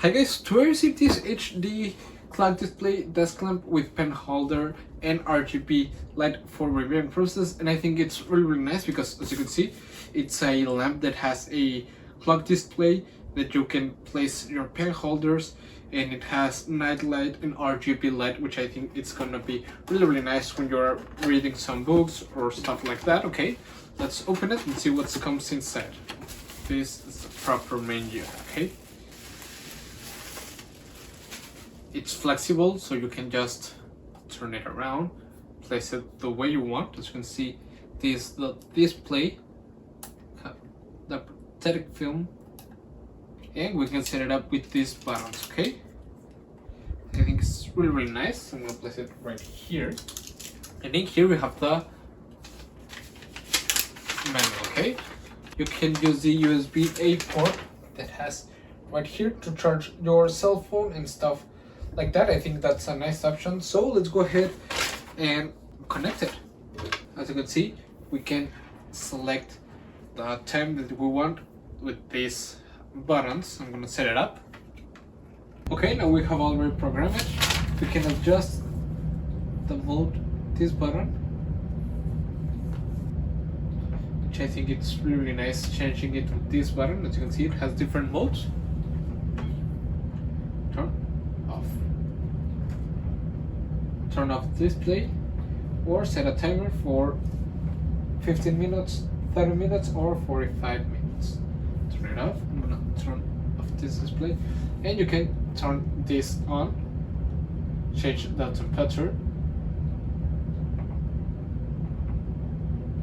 Hi guys, to receive this HD clock display desk lamp with pen holder and RGB light for reviewing process, and I think it's really nice because, as you can see, it's a lamp that has a clock display that you can place your pen holders, and it has night light and RGB light, which I think it's gonna be really nice when you're reading some books or stuff like that. Okay, let's open it and see what comes inside. This is the proper menu. Okay, it's flexible, so you can just turn it around, place it the way you want. As you can see, the display, the protective film, and we can set it up with these buttons. Okay, I think it's really nice. I'm gonna place it right here, and in here we have the manual. Okay, you can use the USB-A port that has right here to charge your cell phone and stuff like that. I think that's a nice option. So let's go ahead and connect it. As you can see, we can select the time that we want with these buttons. I'm gonna set it up. Okay, now we have already programmed it. We can adjust the mode, this button, which I think it's really nice changing it with this button. As you can see, it has different modes. Turn off display, or set a timer for 15 minutes, 30 minutes, or 45 minutes. Turn it off. I'm gonna turn off this display, and you can turn this on, change the temperature,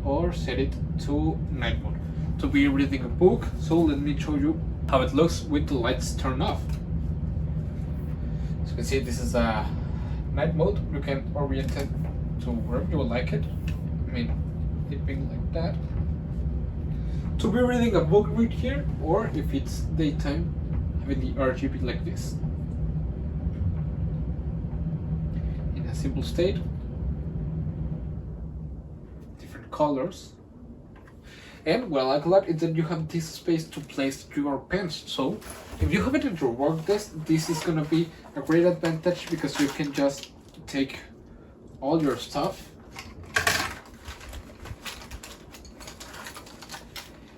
or set it to night mode to be reading a book. So let me show you how it looks with the lights turned off. As you can see, this is a night mode. You can orient it to wherever you would like it. I mean, dipping like that. To be reading a book right here, or if it's daytime, having the RGB like this. In a simple state, different colors. And what I like a lot is that you have this space to place your pens. So if you have it at your work desk, this is gonna be a great advantage because you can just take all your stuff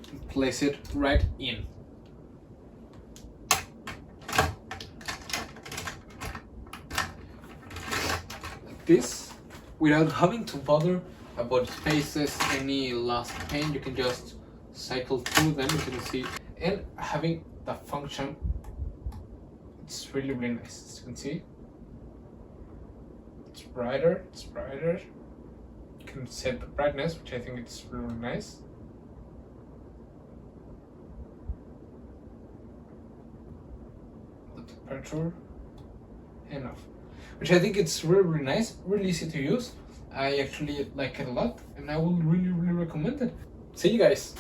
and place it right in. Like this, without having to bother about spaces, any lost pen. You can just cycle through them, as you can see, and having the function, it's really nice. As you can see, it's brighter. You can set the brightness, which I think it's really nice. The temperature, enough, which I think it's really nice, really easy to use. I actually like it a lot, and I will really recommend it. See you guys.